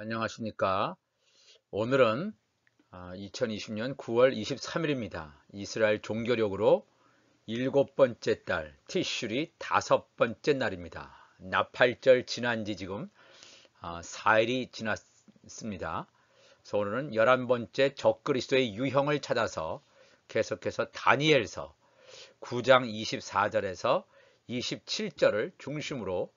안녕하십니까. 오늘은 2020년 9월 23일입니다. 이스라엘 종교력으로 일곱 번째 달 티슈리 다섯 번째 날입니다. 나팔절 지난 지 지금 4일이 지났습니다. 그래서 오늘은 11번째 적그리스도의 유형을 찾아서 계속해서 다니엘서 9장 24절에서 27절을 중심으로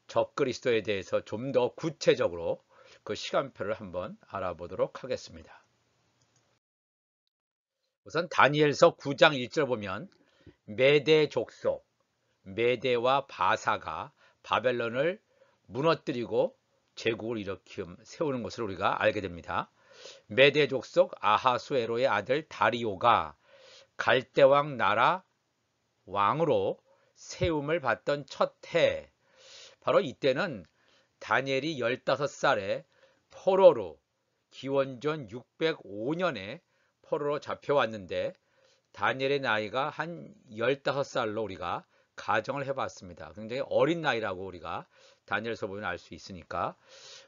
적그리스도에 대해서 좀 더 구체적으로 그 시간표를 한번 알아보도록 하겠습니다. 우선 다니엘서 9장 1절 보면 메대 족속, 메대와 바사가 바벨론을 무너뜨리고 제국을 세우는 것을 우리가 알게 됩니다. 메대 족속 아하수에로의 아들 다리오가 갈대왕 나라 왕으로 세움을 받던 첫 해, 바로 이때는 다니엘이 15살에 포로로 기원전 605년에 포로로 잡혀왔는데 다니엘의 나이가 한 15살로 우리가 가정을 해봤습니다. 굉장히 어린 나이라고 우리가 다니엘서 보면 알 수 있으니까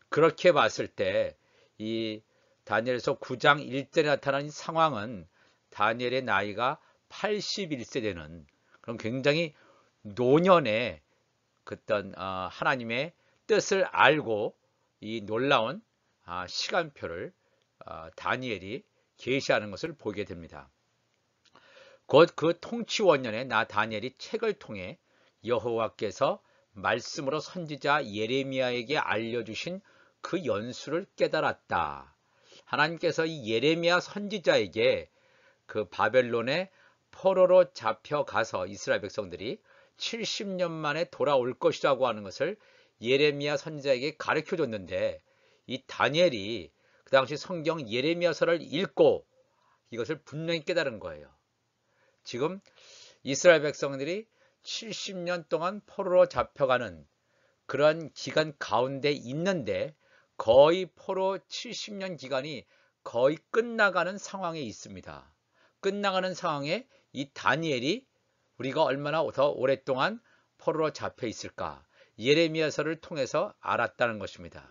그렇게 봤을 때 이 다니엘서 9장 1절에 나타난 상황은 다니엘의 나이가 81세 되는 그런 굉장히 노년의 어떤 하나님의 뜻을 알고 이 놀라운 시간표를 다니엘이 계시하는 것을 보게 됩니다. 곧 그 통치원년에 나 다니엘이 책을 통해 여호와께서 말씀으로 선지자 예레미야에게 알려주신 그 연수를 깨달았다. 하나님께서 이 예레미야 선지자에게 그 바벨론의 포로로 잡혀가서 이스라엘 백성들이 70년 만에 돌아올 것이라고 하는 것을 예레미야 선지자에게 가르쳐 줬는데 이 다니엘이 그 당시 성경 예레미야서를 읽고 이것을 분명히 깨달은 거예요. 지금 이스라엘 백성들이 70년 동안 포로로 잡혀가는 그런 기간 가운데 있는데 거의 포로 70년 기간이 거의 끝나가는 상황에 있습니다. 끝나가는 상황에 이 다니엘이 우리가 얼마나 더 오랫동안 포로로 잡혀 있을까? 예레미야서를 통해서 알았다는 것입니다.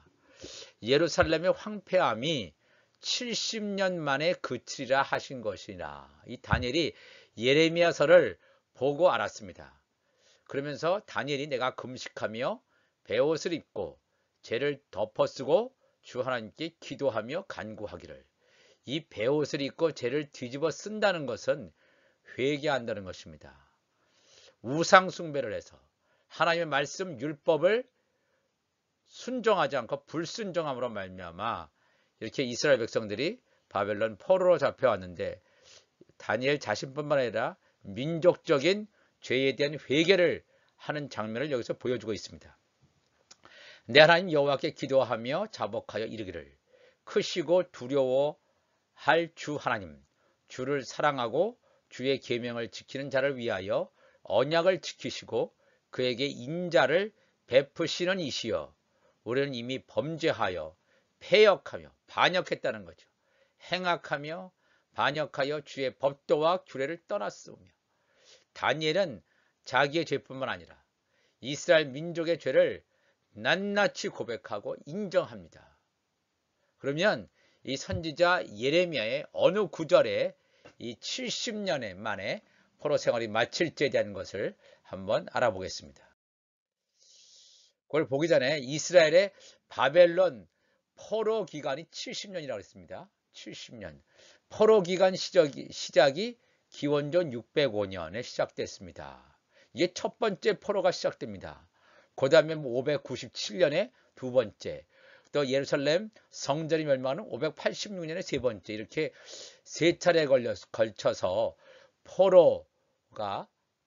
예루살렘의 황폐함이 70년 만에 그치리라 하신 것이라. 이 다니엘이 예레미야서를 보고 알았습니다. 그러면서 다니엘이 내가 금식하며 베옷을 입고 죄를 덮어쓰고 주 하나님께 기도하며 간구하기를. 이 베옷을 입고 죄를 뒤집어 쓴다는 것은 회개한다는 것입니다. 우상 숭배를 해서 하나님의 말씀 율법을 순종하지 않고 불순종함으로 말미암아 이렇게 이스라엘 백성들이 바벨론 포로로 잡혀왔는데 다니엘 자신뿐만 아니라 민족적인 죄에 대한 회개를 하는 장면을 여기서 보여주고 있습니다. 내 하나님 여호와께 기도하며 자복하여 이르기를 크시고 두려워할 주 하나님, 주를 사랑하고 주의 계명을 지키는 자를 위하여 언약을 지키시고 그에게 인자를 베푸시는 이시여. 우리는 이미 범죄하여 패역하며 반역했다는 거죠. 행악하며 반역하여 주의 법도와 규례를 떠났으며. 다니엘은 자기의 죄뿐만 아니라 이스라엘 민족의 죄를 낱낱이 고백하고 인정합니다. 그러면 이 선지자 예레미야의 어느 구절에 이 70년 만에 포로 생활이 마칠지에 대한 것을 한번 알아보겠습니다. 그걸 보기 전에 이스라엘의 바벨론 포로 기간이 70년이라고 했습니다. 70년. 포로 기간 시작이 기원전 605년에 시작됐습니다. 이게 첫 번째 포로가 시작됩니다. 그 다음에 597년에 두 번째, 또 예루살렘 성전이 멸망하는 586년에 세 번째, 이렇게 세 차례에 걸쳐서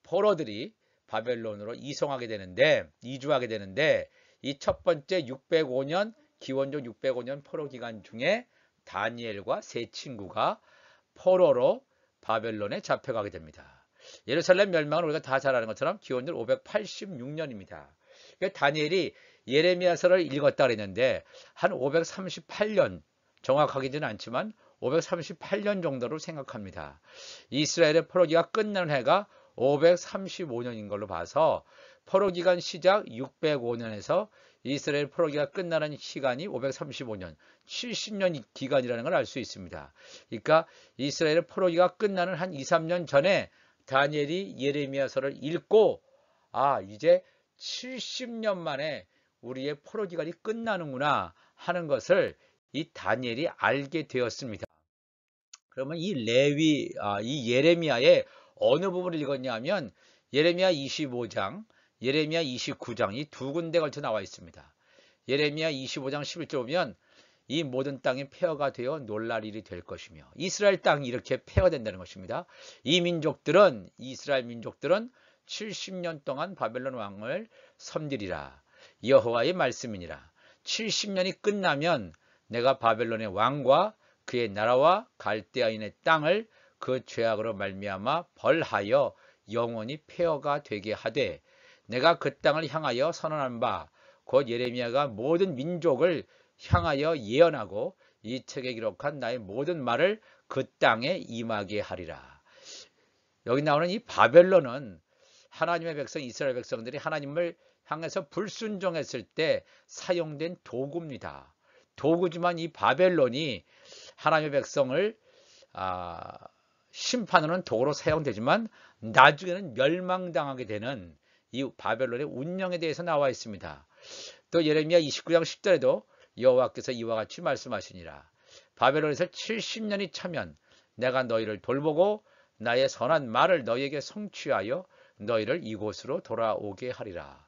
포로들이 바벨론으로 이주하게 되는데 이 첫 번째 605년 기원전 605년 포로 기간 중에 다니엘과 세 친구가 포로로 바벨론에 잡혀가게 됩니다. 예루살렘 멸망은 우리가 다 잘 아는 것처럼 기원전 586년입니다. 다니엘이 예레미야서를 읽었다 그랬는데 한 538년, 정확하지는 않지만 538년 정도로 생각합니다. 이스라엘의 포로기가 끝나는 해가 535년인 걸로 봐서 포로기간 시작 605년에서 이스라엘 포로기가 끝나는 시간이 535년, 70년 기간이라는 걸 알 수 있습니다. 그러니까 이스라엘 포로기가 끝나는 한 2, 3년 전에 다니엘이 예레미야서를 읽고 이제 70년 만에 우리의 포로 기간이 끝나는구나 하는 것을 이 다니엘이 알게 되었습니다. 그러면 이 예레미야의 어느 부분을 읽었냐 하면 예레미야 25장, 예레미야 29장 이 두 군데 걸쳐 나와 있습니다. 예레미야 25장 11절 보면 이 모든 땅이 폐허가 되어 놀랄 일이 될 것이며 이스라엘 땅이 이렇게 폐허된다는 것입니다. 이스라엘 민족들은 70년 동안 바벨론 왕을 섬기리라. 여호와의 말씀이니라. 70년이 끝나면 내가 바벨론의 왕과 그의 나라와 갈대아인의 땅을 그 죄악으로 말미암아 벌하여 영원히 폐허가 되게 하되 내가 그 땅을 향하여 선언한 바 곧 예레미야가 모든 민족을 향하여 예언하고 이 책에 기록한 나의 모든 말을 그 땅에 임하게 하리라. 여기 나오는 이 바벨론은 하나님의 백성 이스라엘 백성들이 하나님을 향해서 불순종했을 때 사용된 도구입니다. 도구지만 이 바벨론이 하나님의 백성을 심판하는 도구로 사용되지만 나중에는 멸망당하게 되는 이 바벨론의 운명에 대해서 나와 있습니다. 또 예레미야 29장 10절에도 여호와께서 이와 같이 말씀하시니라. 바벨론에서 70년이 차면 내가 너희를 돌보고 나의 선한 말을 너희에게 성취하여 너희를 이곳으로 돌아오게 하리라.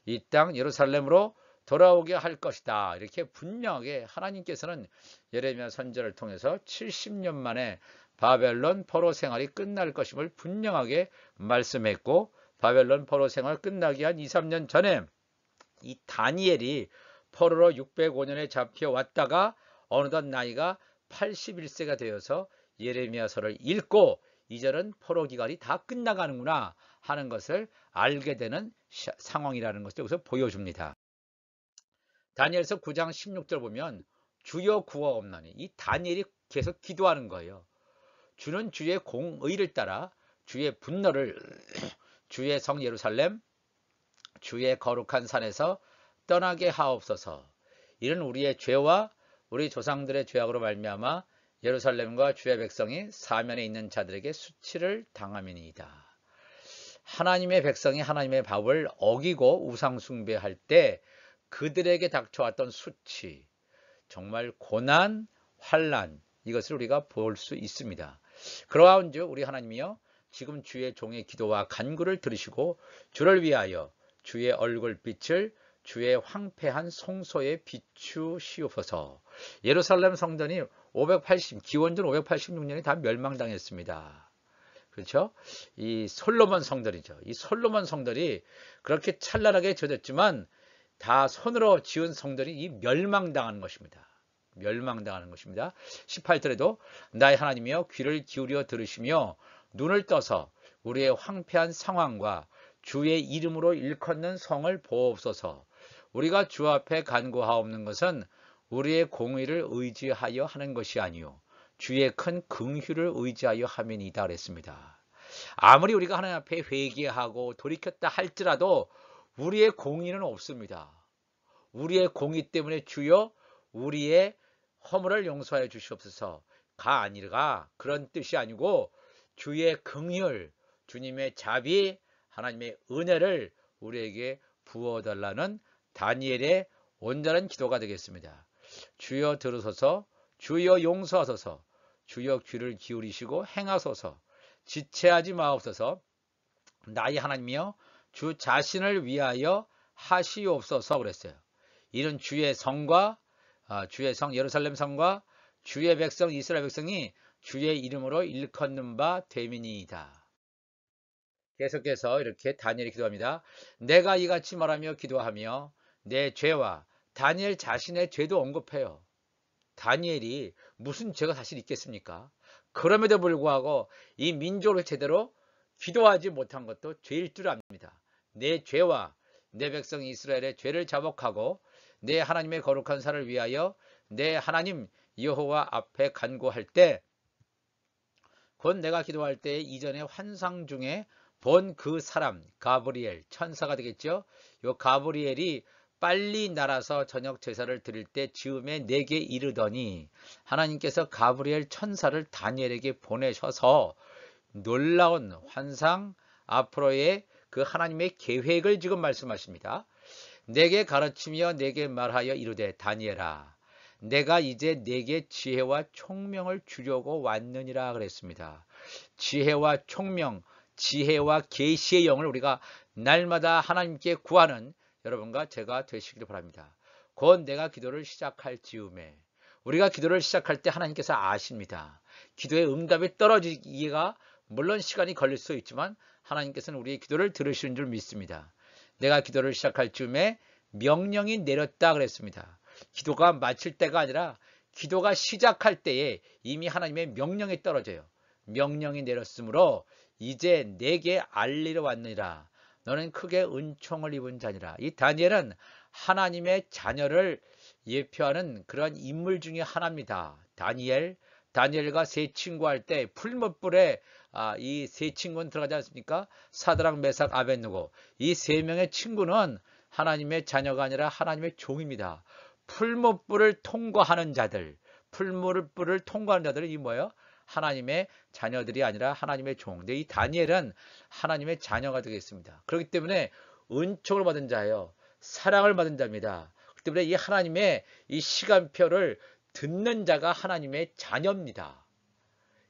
이 땅 예루살렘으로 돌아오게 할 것이다. 이렇게 분명하게 하나님께서는 예레미야 선지자를 통해서 70년 만에 바벨론 포로 생활이 끝날 것임을 분명하게 말씀했고 바벨론 포로 생활 끝나기 한 2, 3년 전에 이 다니엘이 포로로 605년에 잡혀왔다가 어느덧 나이가 81세가 되어서 예레미야서를 읽고 이제는 포로 기간이 다 끝나가는구나 하는 것을 알게 되는 상황이라는 것을 여기서 보여줍니다. 다니엘서 9장 16절 보면 주여 구하옵나니 이 다니엘이 계속 기도하는 거예요. 주는 주의 공의를 따라 주의 분노를 주의 성 예루살렘 주의 거룩한 산에서 떠나게 하옵소서. 이는 우리의 죄와 우리 조상들의 죄악으로 말미암아 예루살렘과 주의 백성이 사면에 있는 자들에게 수치를 당함이니이다. 하나님의 백성이 하나님의 법을 어기고 우상 숭배할 때 그들에게 닥쳐왔던 수치, 정말 고난, 환난 이것을 우리가 볼 수 있습니다. 그러한즉 우리 하나님이여 지금 주의 종의 기도와 간구를 들으시고 주를 위하여 주의 얼굴빛을 주의 황폐한 성소에 비추시옵소서. 예루살렘 성전이 기원전 586년이 다 멸망당했습니다. 그렇죠? 이 솔로몬 성전이죠. 이 솔로몬 성전이 그렇게 찬란하게 지어졌지만 다 손으로 지은 성전이 이 멸망당하는 것입니다. 멸망당하는 것입니다. 18절에도 나의 하나님이여 귀를 기울여 들으시며 눈을 떠서 우리의 황폐한 상황과 주의 이름으로 일컫는 성을 보옵소서. 우리가 주 앞에 간구하옵는 것은 우리의 공의를 의지하여 하는 것이 아니요 주의 큰 긍휼을 의지하여 함이니이다 그랬습니다. 아무리 우리가 하나님 앞에 회개하고 돌이켰다 할지라도 우리의 공의는 없습니다. 우리의 공의 때문에 주여 우리의 허물을 용서하여 주시옵소서가 아니라 그런 뜻이 아니고 주의 긍휼, 주님의 자비, 하나님의 은혜를 우리에게 부어달라는 다니엘의 온전한 기도가 되겠습니다. 주여 들으소서, 주여 용서하소서, 주여 귀를 기울이시고 행하소서, 지체하지 마옵소서, 나의 하나님이여 주 자신을 위하여 하시옵소서 그랬어요. 이는 주의 성과 주의 성 예루살렘 성과 주의 백성 이스라엘 백성이 주의 이름으로 일컫는 바 됨이니이다. 계속해서 이렇게 다니엘이 기도합니다. 내가 이같이 말하며 기도하며 내 죄와 다니엘 자신의 죄도 언급해요. 다니엘이 무슨 죄가 사실 있겠습니까? 그럼에도 불구하고 이 민족을 제대로 기도하지 못한 것도 죄일 줄 압니다. 내 죄와 내 백성 이스라엘의 죄를 자복하고 내 하나님의 거룩한 산을 위하여 내 하나님 여호와 앞에 간구할 때 곧 내가 기도할 때 이전의 환상 중에 본 그 사람 가브리엘 천사가 되겠죠. 요 가브리엘이 빨리 날아서 저녁 제사를 드릴 때 즈음에 내게 이르더니 하나님께서 가브리엘 천사를 다니엘에게 보내셔서 놀라운 환상 앞으로의 그 하나님의 계획을 지금 말씀하십니다. 내게 가르치며 내게 말하여 이르되 다니엘아 내가 이제 내게 지혜와 총명을 주려고 왔느니라 그랬습니다. 지혜와 총명, 지혜와 계시의 영을 우리가 날마다 하나님께 구하는 여러분과 제가 되시기를 바랍니다. 곧 내가 기도를 시작할 즈음에 우리가 기도를 시작할 때 하나님께서 아십니다. 기도의 응답이 떨어지기가 물론 시간이 걸릴 수 있지만 하나님께서는 우리의 기도를 들으시는 줄 믿습니다. 내가 기도를 시작할 즈음에 명령이 내렸다 그랬습니다. 기도가 마칠 때가 아니라 기도가 시작할 때에 이미 하나님의 명령이 떨어져요. 명령이 내렸으므로 이제 내게 알리러 왔느니라. 너는 크게 은총을 입은 자니라. 이 다니엘은 하나님의 자녀를 예표하는 그런 인물 중에 하나입니다. 다니엘과 세 친구 할 때 풀무불에 이 세 친구는 들어가지 않습니까? 사드락, 메삭, 아벳느고. 이 세 명의 친구는 하나님의 자녀가 아니라 하나님의 종입니다. 풀무불을 통과하는 자들, 풀무불을 통과하는 자들은 이 뭐예요? 하나님의 자녀들이 아니라 하나님의 종. 근데 이 다니엘은 하나님의 자녀가 되겠습니다. 그렇기 때문에 은총을 받은 자예요. 사랑을 받은 자입니다. 그렇기 때문에 이 하나님의 이 시간표를 듣는 자가 하나님의 자녀입니다.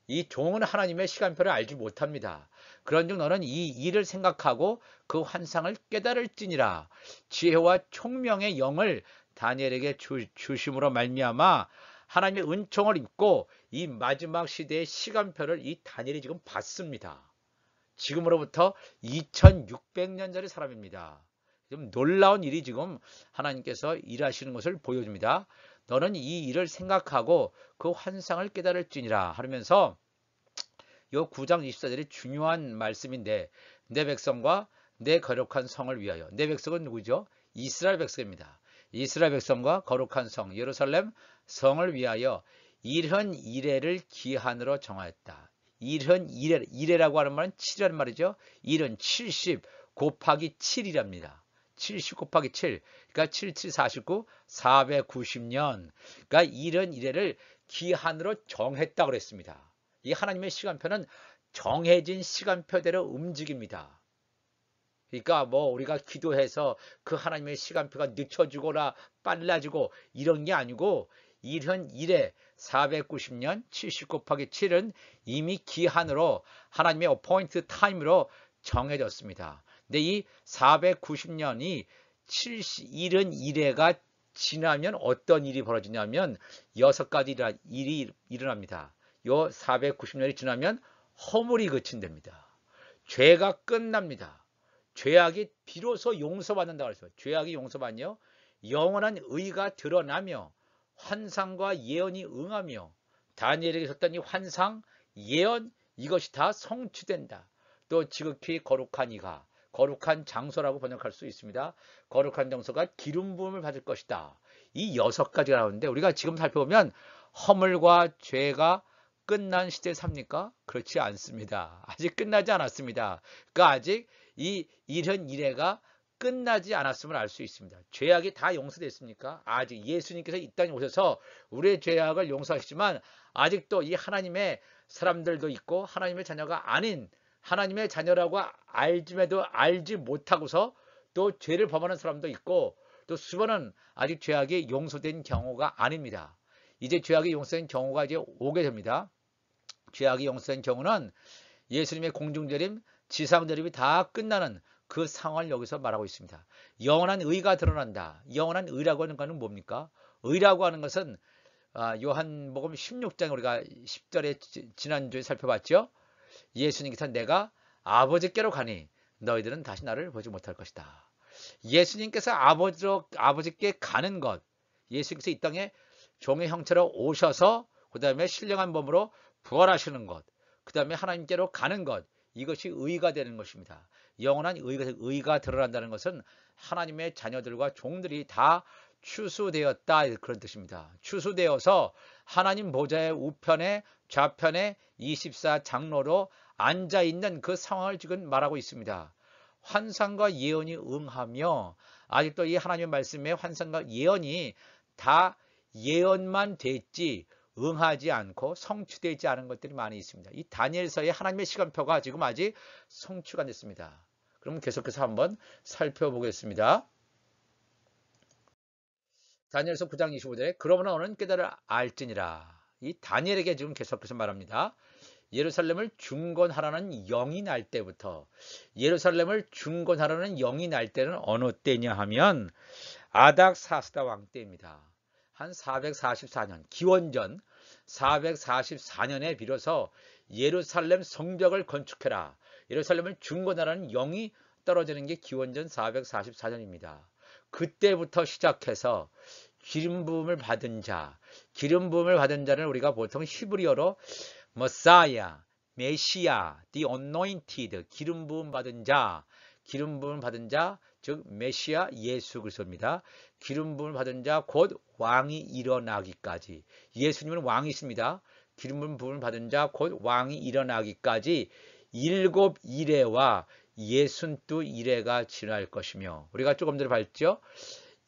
이 종은 하나님의 시간표를 알지 못합니다. 그런즉 너는 이 일을 생각하고 그 환상을 깨달을지니라. 지혜와 총명의 영을 다니엘에게 주심으로 말미암아 하나님의 은총을 입고 이 마지막 시대의 시간표를 이 다니엘이 지금 봤습니다. 지금으로부터 2600년 전의 사람입니다. 좀 놀라운 일이 지금 하나님께서 일하시는 것을 보여줍니다. 너는 이 일을 생각하고 그 환상을 깨달을지니라 하면서 이 9장 24절이 중요한 말씀인데 내 백성과 내 거룩한 성을 위하여. 내 백성은 누구죠? 이스라엘 백성입니다. 이스라엘 백성과 거룩한 성 예루살렘 성을 위하여 일흔 이레를 기한으로 정하였다. 일흔 이레라고 하는 말은 7이라는 말이죠. 일흔 70 곱하기 7이랍니다. 70 곱하기 7. 그러니까 77, 49, 490년. 그러니까 일흔 이레를 기한으로 정했다고 그랬습니다. 이 하나님의 시간표는 정해진 시간표대로 움직입니다. 그러니까 뭐 우리가 기도해서 그 하나님의 시간표가 늦춰지거나 빨라지고 이런 게 아니고 일흔 이레 490년 70 곱하기 7은 이미 기한으로 하나님의 어포인트 타임으로 정해졌습니다. 근데 이 490년이 70, 71회가 지나면 어떤 일이 벌어지냐면 6가지 일이 일어납니다. 요 490년이 지나면 허물이 그친답니다. 죄가 끝납니다. 죄악이 비로소 용서받는다고 했어요. 죄악이 용서받냐? 영원한 의가 드러나며 환상과 예언이 응하며 다니엘에게 있었던 이 환상, 예언 이것이 다 성취된다. 또 지극히 거룩한 이가 거룩한 장소라고 번역할 수 있습니다. 거룩한 장소가 기름 부음을 받을 것이다. 이 6가지가 나오는데 우리가 지금 살펴보면 허물과 죄가 끝난 시대에 삽니까? 그렇지 않습니다. 아직 끝나지 않았습니다. 그러니까 아직 이 일흔 이레가 끝나지 않았음을 알 수 있습니다. 죄악이 다 용서됐습니까? 아직 예수님께서 이 땅에 오셔서 우리의 죄악을 용서하시지만 아직도 이 하나님의 사람들도 있고 하나님의 자녀가 아닌 하나님의 자녀라고 알지매도 알지 못하고서 또 죄를 범하는 사람도 있고 또 수많은 아직 죄악이 용서된 경우가 아닙니다. 이제 죄악이 용서된 경우가 이제 오게 됩니다. 죄악이 용서된 경우는 예수님의 공중재림, 지상재림이 다 끝나는 그 상황을 여기서 말하고 있습니다. 영원한 의가 드러난다. 영원한 의라고 하는 것은 뭡니까? 의라고 하는 것은 요한복음 16장 우리가 10절에 지난주에 살펴봤죠. 예수님께서 내가 아버지께로 가니 너희들은 다시 나를 보지 못할 것이다. 예수님께서 아버지께 가는 것, 예수님께서 이 땅에 종의 형체로 오셔서 그 다음에 신령한 몸으로 부활하시는 것, 그 다음에 하나님께로 가는 것, 이것이 의가 되는 것입니다. 영원한 의가 드러난다는 것은 하나님의 자녀들과 종들이 다 추수되었다 그런 뜻입니다. 추수되어서 하나님 보좌의 우편에 좌편에 24장로로 앉아있는 그 상황을 지금 말하고 있습니다. 환상과 예언이 응하며 아직도 이 하나님의 말씀의 환상과 예언이 다 예언만 됐지 응하지 않고 성취되지 않은 것들이 많이 있습니다. 이 다니엘서의 하나님의 시간표가 지금 아직 성취가 안 됐습니다. 그럼 계속해서 한번 살펴보겠습니다. 다니엘서 9장 25절에 그러므로 너는 깨달아 알지니라. 이 다니엘에게 지금 계속해서 말합니다. 예루살렘을 중건하라는 영이 날 때부터, 예루살렘을 중건하라는 영이 날 때는 어느 때냐 하면 아닥사스다 왕 때입니다. 한 444년 기원전 444년에 비로소 예루살렘 성벽을 건축해라, 예루살렘을 중건하라는 영이 떨어지는 게 기원전 444년입니다. 그때부터 시작해서 기름 부음을 받은 자, 기름 부음을 받은 자는 우리가 보통 히브리어로 머사야, 메시아, the anointed, 기름 부음 받은 자, 기름 부음 받은 자, 즉 메시아 예수 그리스도입니다. 기름 부음을 받은 자 곧 왕이 일어나기까지, 예수님은 왕이십니다. 기름 부음을 받은 자 곧 왕이 일어나기까지 7일에와 62일에가 지날 것이며, 우리가 조금 전에 봤죠.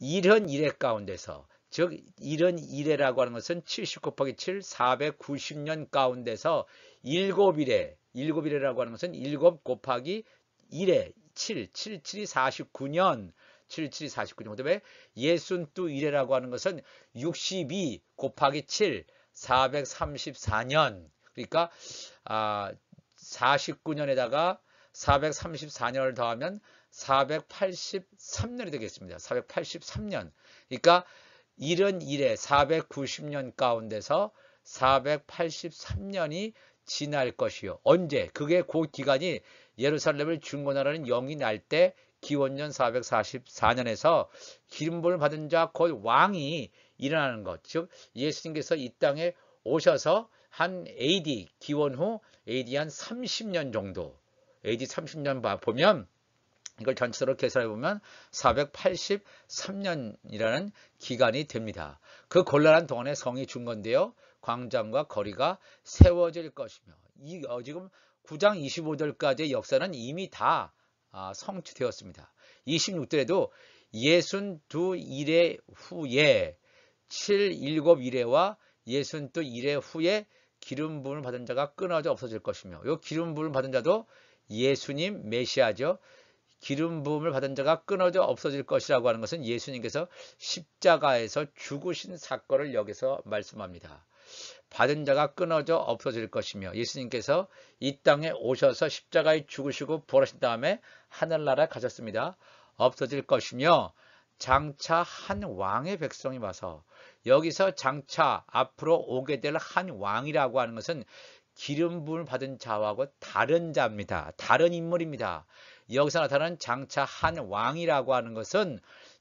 71일 가운데서, 즉 71회라고 하는 것은 70 곱하기 7, 490년 가운데서 7일에라고 하는 것은 7 곱하기 1에 7, 77이 49년, 77이 49년. 그 다음에 62일에라고 하는 것은 62 곱하기 7, 434년. 그러니까 49년에다가 434년을 더하면 483년이 되겠습니다. 483년. 그러니까 71에 490년 가운데서 483년이 지날 것이요. 언제? 그게 그 기간이 예루살렘을 중건하라는 영이 날 때 기원전 444년에서 기름부음을 받은 자 곧 왕이 일어나는 것. 즉 예수님께서 이 땅에 오셔서 한 AD 기원 후 AD 한 30년 정도, AD 30년 보면 이걸 전체로 계산해 보면 483년이라는 기간이 됩니다. 그 곤란한 동안에 성이 중건되어 광장과 거리가 세워질 것이며, 지금 9장 25절까지의 역사는 이미 다 성취되었습니다. 26절에도 62일의 후에 7, 7일에와 62일의 후에 기름 부음을 받은 자가 끊어져 없어질 것이며, 이 기름 부음을 받은 자도 예수님 메시아죠. 기름 부음을 받은 자가 끊어져 없어질 것이라고 하는 것은 예수님께서 십자가에서 죽으신 사건을 여기서 말씀합니다. 받은 자가 끊어져 없어질 것이며, 예수님께서 이 땅에 오셔서 십자가에 죽으시고 부활하신 다음에 하늘나라에 가셨습니다. 없어질 것이며, 장차 한 왕의 백성이 와서, 여기서 장차 앞으로 오게 될 한 왕이라고 하는 것은 기름 부음을 받은 자하고 다른 자입니다. 다른 인물입니다. 여기서 나타나는 장차 한 왕이라고 하는 것은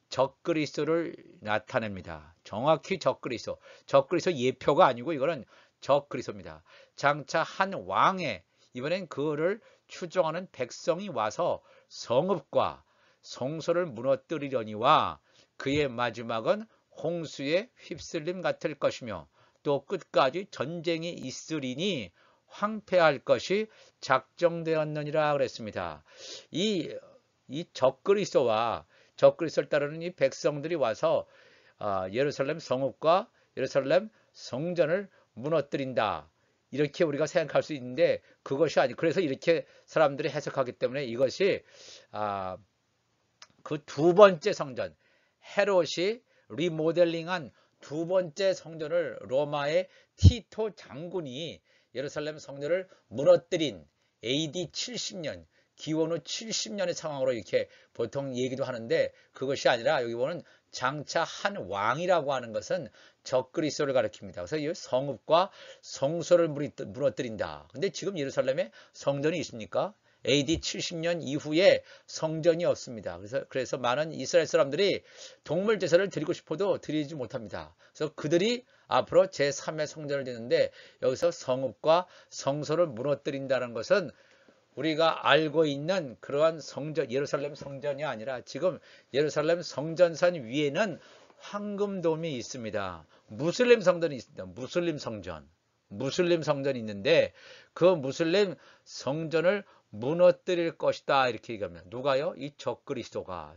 적그리스도를 나타냅니다. 정확히 적그리스도. 적그리스도 예표가 아니고 이거는 적그리스도입니다. 장차 한 왕의, 이번엔 그를 추종하는 백성이 와서 성읍과 성소를 무너뜨리려니와 그의 마지막은 홍수에 휩쓸림 같을 것이며 또 끝까지 전쟁이 있으리니 황폐할 것이 작정되었느니라 그랬습니다. 이 적그리스도와 적그리스도를 따르는 이 백성들이 와서 예루살렘 성읍과 예루살렘 성전을 무너뜨린다, 이렇게 우리가 생각할 수 있는데 그것이 아니. 그래서 이렇게 사람들이 해석하기 때문에 이것이 그 두 번째 성전, 헤롯이 리모델링한 두 번째 성전을 로마의 티토 장군이 예루살렘 성전을 무너뜨린 AD 70년, 기원 후 70년의 상황으로 이렇게 보통 얘기도 하는데, 그것이 아니라 여기 보면 장차 한 왕이라고 하는 것은 적그리스도를 가리킵니다. 그래서 이 성읍과 성소를 무너뜨린다. 근데 지금 예루살렘에 성전이 있습니까? AD 70년 이후에 성전이 없습니다. 그래서 많은 이스라엘 사람들이 동물 제사를 드리고 싶어도 드리지 못합니다. 그래서 그들이 앞으로 제3의 성전을 짓는데, 여기서 성읍과 성소를 무너뜨린다는 것은 우리가 알고 있는 그러한 성전, 예루살렘 성전이 아니라 지금 예루살렘 성전산 위에는 황금돔이 있습니다. 무슬림 성전이 있습니다. 무슬림 성전이 있는데 그 무슬림 성전을 무너뜨릴 것이다. 이렇게 얘기합니다. 누가요? 이 적그리스도가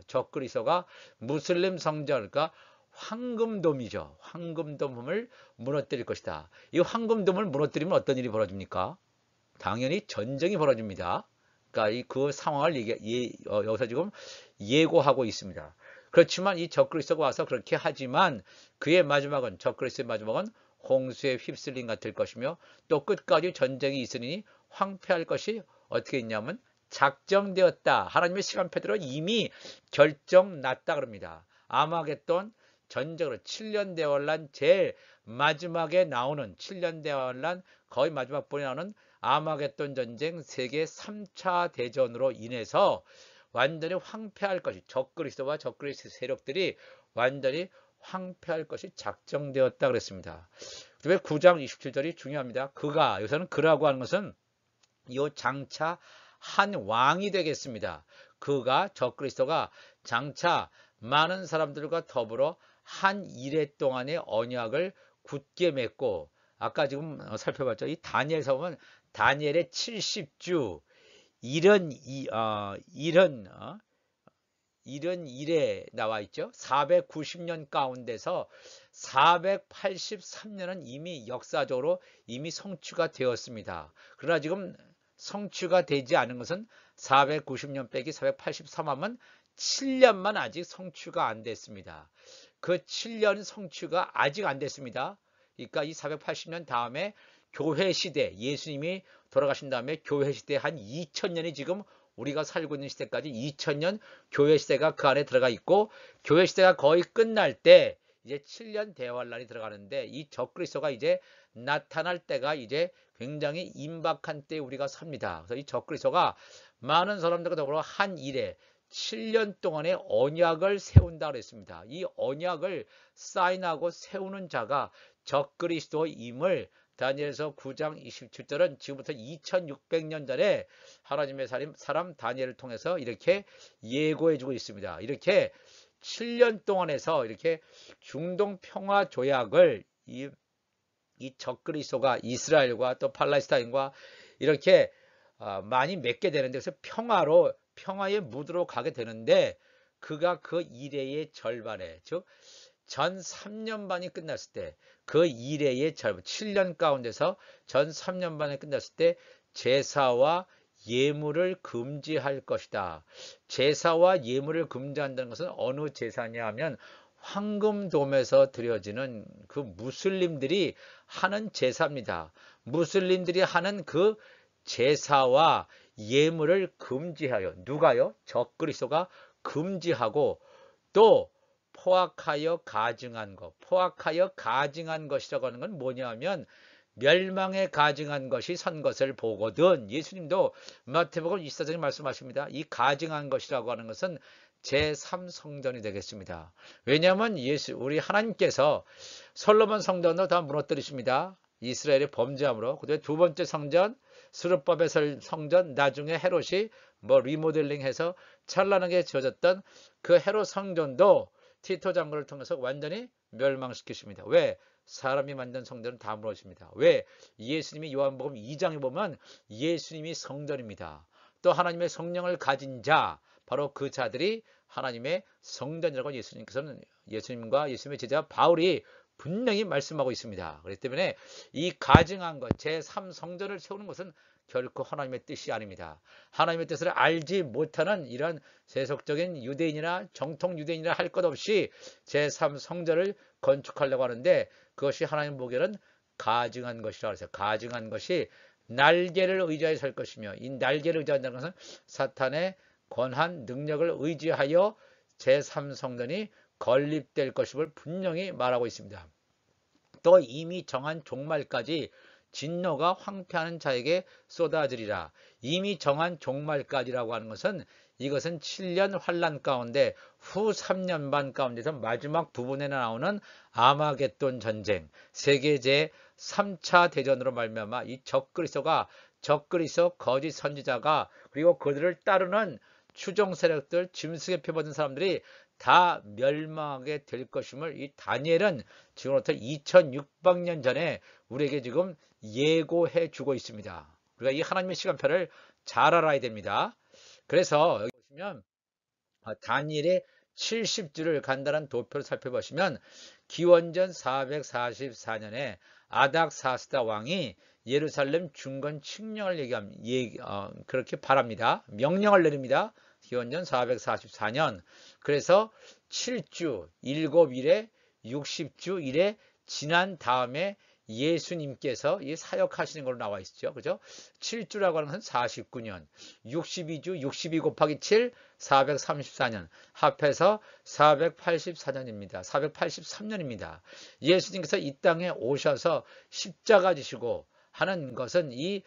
무슬림 성전, 그러니까 황금돔이죠. 황금돔을 무너뜨릴 것이다. 이 황금돔을 무너뜨리면 어떤 일이 벌어집니까? 당연히 전쟁이 벌어집니다. 그러니까 그 상황을 여기서 지금 예고하고 있습니다. 그렇지만 이 적그리스도가 와서 그렇게 하지만 적그리스도의 마지막은 홍수에 휩쓸린 같을 것이며 또 끝까지 전쟁이 있으니 황폐할 것이 어떻게 있냐면 작정되었다. 하나님의 시간표대로 이미 결정났다 그럽니다. 아마겟돈 전쟁으로 7년 대환란 제일 마지막에 나오는 7년 대환란 거의 마지막 부분에 나오는 아마겟돈 전쟁 세계 3차 대전으로 인해서 완전히 황폐할 것이 적그리스도와 적그리스도 세력들이 완전히 황폐할 것이 작정되었다 그랬습니다. 왜 9장 27절이 중요합니다. 여기서는 그라고 하는 것은 이 장차 한 왕이 되겠습니다. 적그리스도가 장차 많은 사람들과 더불어 한 이래 동안의 언약을 굳게 맺고 아까 지금 살펴봤죠. 이 다니엘서 보면 다니엘의 70주 이런 일에 나와 있죠. 490년 가운데서 483년은 이미 역사적으로 이미 성취가 되었습니다. 그러나 지금 성취가 되지 않은 것은 490년 빼기 483하면 7년만 아직 성취가 안 됐습니다. 그 7년 성취가 아직 안 됐습니다. 그러니까 이 480년 다음에 교회 시대, 예수님이 돌아가신 다음에 교회 시대 한 2000년이 지금 우리가 살고 있는 시대까지 2000년 교회 시대가 그 안에 들어가 있고 교회 시대가 거의 끝날 때 이제 7년 대환란이 들어가는데 이 적그리스도가 이제 나타날 때가 이제 굉장히 임박한 때에 우리가 삽니다. 그래서 이 적그리스도가 많은 사람들과 더불어 한 일에 7년 동안의 언약을 세운다 그랬습니다. 이 언약을 사인하고 세우는 자가 적그리스도임을 다니엘서 9장 27절은 지금부터 2600년 전에 하나님의 사람 다니엘을 통해서 이렇게 예고해주고 있습니다. 이렇게 7년 동안에서 이렇게 중동 평화 조약을 이 적그리스도가 이스라엘과 또 팔레스타인과 이렇게 많이 맺게 되는데 그래서 평화의 무드로 가게 되는데 그가 그 이래의 절반에 즉 전 3년 반이 끝났을 때 그 이래의 절반 7년 가운데서 전 3년 반이 끝났을 때 제사와 예물을 금지할 것이다. 제사와 예물을 금지한다는 것은 어느 제사냐 하면 황금돔에서 드려지는 그 무슬림들이 하는 제사입니다. 무슬림들이 하는 그 제사와 예물을 금지하여 누가요? 적그리스도가 금지하고 또 포악하여 가증한 것이라고 하는 건 뭐냐면 멸망에 가증한 것이 선 것을 보거든. 예수님도 마태복음 24장에 말씀하십니다. 이 가증한 것이라고 하는 것은 제3성전이 되겠습니다. 왜냐하면 우리 하나님께서 솔로몬 성전도 다 무너뜨리십니다. 이스라엘의 범죄함으로. 그다음에 두 번째 성전 스룹바벨 성전 나중에 헤롯이 리모델링해서 찬란하게 지어졌던 그 헤롯 성전도 티토 장군을 통해서 완전히 멸망시키십니다. 왜? 사람이 만든 성전은 다 무너집니다. 왜? 예수님이 요한복음 2장에 보면 예수님이 성전입니다. 또 하나님의 성령을 가진 자 바로 그 자들이 하나님의 성전이라고 예수님과 예수님의 제자 바울이 분명히 말씀하고 있습니다. 그렇기 때문에 이 가증한 것 제3성전을 세우는 것은 결코 하나님의 뜻이 아닙니다. 하나님의 뜻을 알지 못하는 이런 세속적인 유대인이나 정통 유대인이나 할 것 없이 제3성전을 건축하려고 하는데 그것이 하나님 보기에는 가증한 것이라고 해서 가증한 것이 날개를 의지하여 살 것이며 이 날개를 의지한다는 것은 사탄의 권한, 능력을 의지하여 제3성전이 건립될 것임을 분명히 말하고 있습니다. 또 이미 정한 종말까지 진노가 황폐하는 자에게 쏟아지리라. 이미 정한 종말까지라고 하는 것은 이것은 7년 환란 가운데 후 3년 반 가운데서 마지막 부분에 나오는 아마겟돈 전쟁, 세계 제3차 대전으로 말미암아 이 적그리스도 거짓 선지자가 그리고 그들을 따르는 추종 세력들, 짐승에 표받은 사람들이 다 멸망하게 될 것임을 이 다니엘은 지금부터 2600년 전에 우리에게 지금 예고해 주고 있습니다. 우리가 이 하나님의 시간표를 잘 알아야 됩니다. 그래서 여기 보시면 다니엘의 70주를 간단한 도표를 살펴보시면 기원전 444년에 아닥사스다 왕이 예루살렘 중건 칙령을 그렇게 바랍니다. 명령을 내립니다. 기원전 444년. 그래서 7주 7일에 60주 일에 지난 다음에 예수님께서 사역하시는 걸로 나와 있죠. 그죠? 7주라고 하는 것은 49년, 62주 62 곱하기 7, 434년, 합해서 484년입니다. 483년입니다. 예수님께서 이 땅에 오셔서 십자가 지시고 하는 것은 이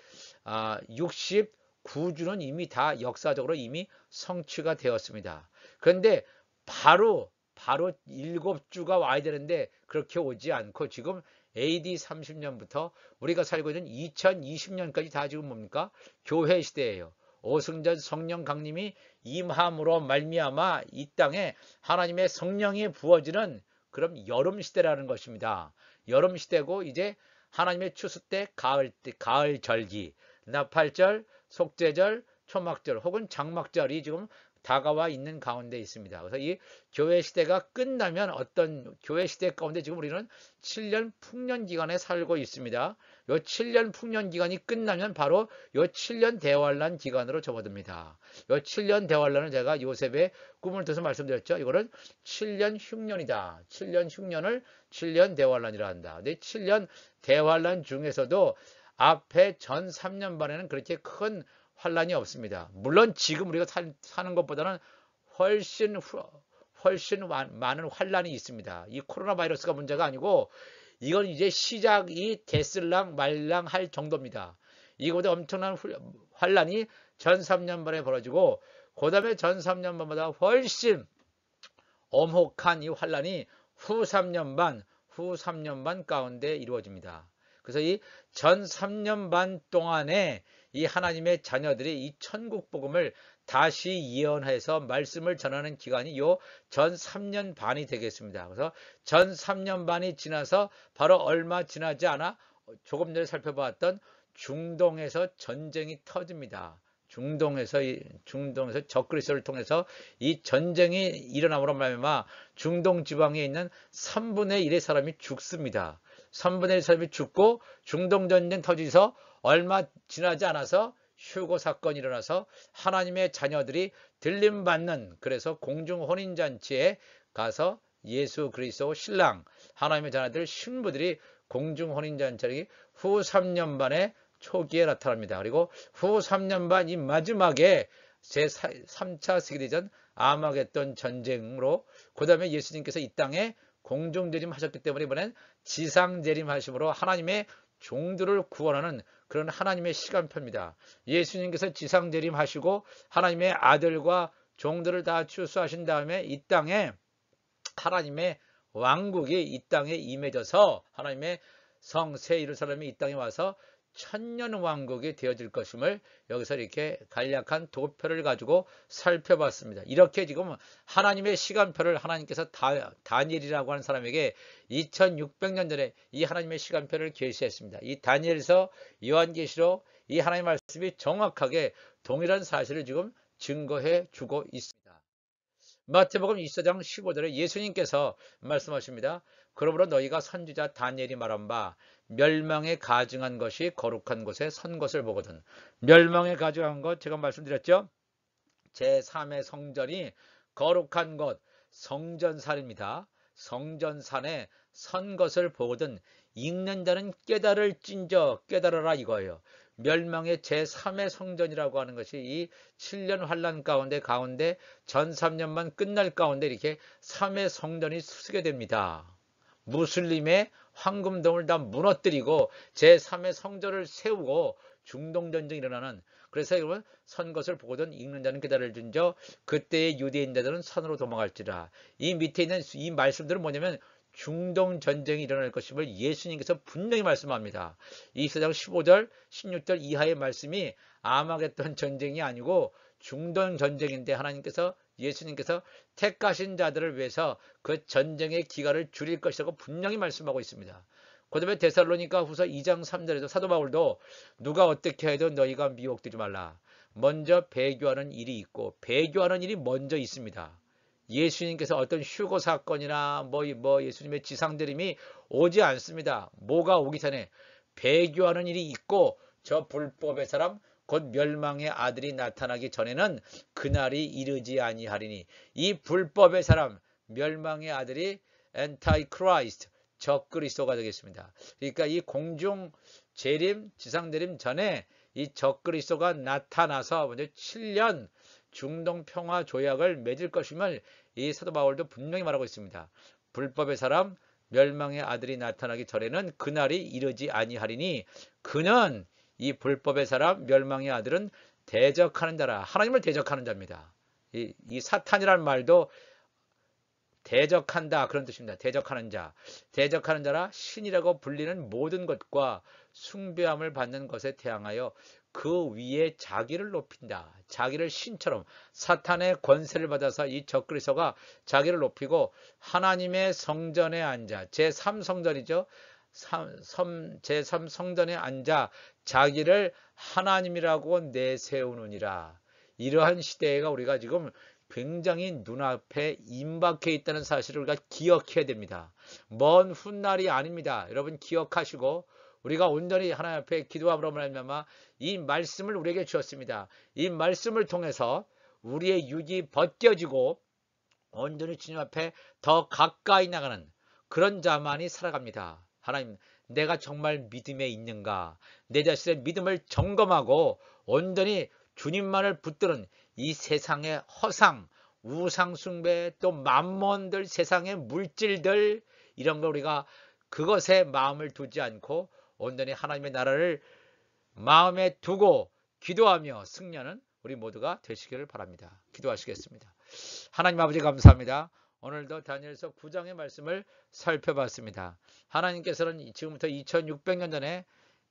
69주는 이미 다 역사적으로 이미 성취가 되었습니다. 그런데 바로 7주가 와야 되는데 그렇게 오지 않고 지금 AD 30년부터 우리가 살고 있는 2020년까지 다 지금 뭡니까? 교회 시대예요. 오승전 성령 강림이 임함으로 말미암아 이 땅에 하나님의 성령이 부어지는 그런 여름 시대라는 것입니다. 여름 시대고 이제 하나님의 추수 때, 가을 절기, 나팔절, 속죄절, 초막절 혹은 장막절이 지금 다가와 있는 가운데 있습니다. 그래서 이 교회 시대가 끝나면 어떤 교회 시대 가운데 지금 우리는 7년 풍년 기간에 살고 있습니다. 요 7년 풍년 기간이 끝나면 바로 요 7년 대환란 기간으로 접어듭니다. 요 7년 대환란은 제가 요셉의 꿈을 통해서 말씀드렸죠. 이거는 7년 흉년이다. 7년 흉년을 7년 대환란이라 한다. 근데 7년 대환란 중에서도 앞에 전 3년 반에는 그렇게 큰 환란이 없습니다. 물론 지금 우리가 사는 것보다는 훨씬 많은 환란이 있습니다. 이 코로나 바이러스가 문제가 아니고 이건 이제 시작이 됐을랑 말랑 할 정도입니다. 이거보다 엄청난 환란이 전 3년 반에 벌어지고 그 다음에 전 3년 반보다 훨씬 엄혹한 이 환란이 후 3년 반 가운데 이루어집니다. 그래서 이 전 3년 반 동안에 이 하나님의 자녀들이 이 천국 복음을 다시 예언해서 말씀을 전하는 기간이 요 전 3년 반이 되겠습니다. 그래서 전 3년 반이 지나서 바로 얼마 지나지 않아 조금 전에 살펴봤던 중동에서 전쟁이 터집니다. 중동에서 적그리스도를 통해서 이 전쟁이 일어남으로 말미암아 중동 지방에 있는 3분의 1의 사람이 죽습니다. 3분의 1 사람이 죽고 중동 전쟁 터지서 얼마 지나지 않아서 휴고 사건이 일어나서 하나님의 자녀들이 들림받는 그래서 공중 혼인잔치에 가서 예수 그리스도 신랑 하나님의 자녀들 신부들이 공중 혼인잔치 후 3년 반에 초기에 나타납니다. 그리고 후 3년 반 이 마지막에 제3차 세계대전 아마겟돈 전쟁으로 그 다음에 예수님께서 이 땅에 공중재림 하셨기 때문에 이번엔 지상재림 하심으로 하나님의 종들을 구원하는 그런 하나님의 시간표입니다. 예수님께서 지상재림 하시고 하나님의 아들과 종들을 다 추수하신 다음에 이 땅에 하나님의 왕국이 이 땅에 임해져서 하나님의 성 새 예루살렘이 이 땅에 와서 천년 왕국이 되어질 것임을 여기서 이렇게 간략한 도표를 가지고 살펴봤습니다. 이렇게 지금 하나님의 시간표를 하나님께서 다니엘이라고 하는 사람에게 2600년 전에 이 하나님의 시간표를 계시했습니다. 이 다니엘서 요한계시록 이 하나님의 말씀이 정확하게 동일한 사실을 지금 증거해 주고 있습니다. 마태복음 24장 15절에 예수님께서 말씀하십니다. 그러므로 너희가 선지자 다니엘이 말한 바 멸망에 가증한 것이 거룩한 곳에 선 것을 보거든. 멸망에 가증한 것 제가 말씀드렸죠. 제3의 성전이 거룩한 것 성전산입니다. 성전산에 선 것을 보거든 읽는 자는 깨달을진저 깨달아라 이거예요. 멸망의 제3의 성전이라고 하는 것이 이 7년 환란 가운데 전 3년만 끝날 가운데 이렇게 3의 성전이 수수게 됩니다. 무슬림의 황금동을 다 무너뜨리고 제3의 성전을 세우고 중동전쟁이 일어나는 그래서 여러분 선 것을 보거든 읽는 자는 깨달을진저 그때의 유대인자들은 선으로 도망할지라. 이 밑에 있는 이 말씀들은 뭐냐면 중동 전쟁이 일어날 것임을 예수님께서 분명히 말씀합니다. 24장 15절 16절 이하의 말씀이 아마겟돈 전쟁이 아니고 중동 전쟁인데 예수님께서 택하신 자들을 위해서 그 전쟁의 기간을 줄일 것이라고 분명히 말씀하고 있습니다. 그 다음에 데살로니가 후서 2장 3절에도 사도 바울도 누가 어떻게 해도 너희가 미혹되지 말라. 먼저 배교하는 일이 있고 배교하는 일이 먼저 있습니다. 예수님께서 어떤 휴거 사건이나 뭐 예수님의 지상들임이 오지 않습니다. 뭐가 오기 전에 배교하는 일이 있고 저 불법의 사람 곧 멸망의 아들이 나타나기 전에는 그날이 이르지 아니하리니 이 불법의 사람 멸망의 아들이 엔타이크라이스트 적그리스도가 되겠습니다. 그러니까 이 공중 재림 지상대림 전에 이 적그리스도가 나타나서 먼저 7년 중동 평화 조약을 맺을 것임을 이 사도 바울도 분명히 말하고 있습니다. 불법의 사람 멸망의 아들이 나타나기 전에는 그날이 이르지 아니하리니 그는 이 불법의 사람 멸망의 아들은 대적하는 자라. 하나님을 대적하는 자입니다. 이 사탄이라는 말도 대적한다 그런 뜻입니다. 대적하는 자. 대적하는 자라 신이라고 불리는 모든 것과 숭배함을 받는 것에 대항하여 그 위에 자기를 높인다. 자기를 신처럼 사탄의 권세를 받아서 이 적그리스도가 자기를 높이고 하나님의 성전에 앉아 제3성전이죠. 제3성전에 앉아 자기를 하나님이라고 내세우느니라. 이러한 시대가 우리가 지금 굉장히 눈앞에 임박해 있다는 사실을 우리가 기억해야 됩니다. 먼 훗날이 아닙니다. 여러분 기억하시고 우리가 온전히 하나님 앞에 기도함으로 말미암아 이 말씀을 우리에게 주었습니다. 이 말씀을 통해서 우리의 육이 벗겨지고 온전히 주님 앞에 더 가까이 나가는 그런 자만이 살아갑니다. 하나님, 내가 정말 믿음에 있는가? 내 자신의 믿음을 점검하고 온전히 주님만을 붙드는 이 세상의 허상, 우상 숭배, 또 만몬들, 세상의 물질들 이런 걸 우리가 그것에 마음을 두지 않고 온전히 하나님의 나라를 마음에 두고 기도하며 승리하는 우리 모두가 되시기를 바랍니다. 기도하시겠습니다. 하나님 아버지 감사합니다. 오늘도 다니엘서 9장의 말씀을 살펴봤습니다. 하나님께서는 지금부터 2600년 전에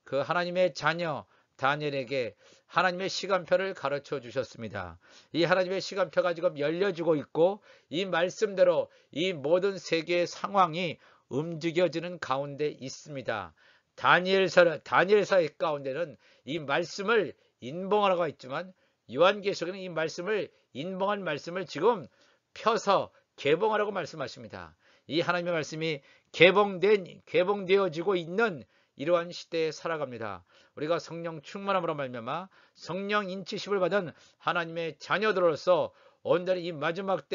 그 하나님의 자녀 다니엘에게 하나님의 시간표를 가르쳐 주셨습니다. 이 하나님의 시간표가 지금 열려지고 있고 이 말씀대로 이 모든 세계의 상황이 움직여지는 가운데 있습니다. 다니엘서의 가운데는 이 말씀을 인봉하라고 했지만 요한계시록에는 이 말씀을 인봉한 말씀을 지금 펴서 개봉하라고 말씀하십니다. 이 하나님의 말씀이 개봉되어지고 있는 이러한 시대에 살아갑니다. 우리가 성령 충만함으로 말미암아 성령 인치심을 받은 하나님의 자녀들로서 온전히 이 마지막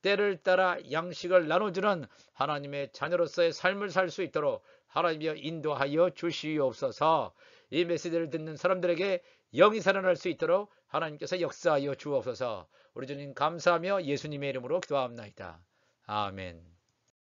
때를 따라 양식을 나눠주는 하나님의 자녀로서의 삶을 살 수 있도록 하나님이여 인도하여 주시옵소서. 이 메시지를 듣는 사람들에게 영이 살아날 수 있도록 하나님께서 역사하여 주옵소서. 우리 주님 감사하며 예수님의 이름으로 기도합나이다. 아멘.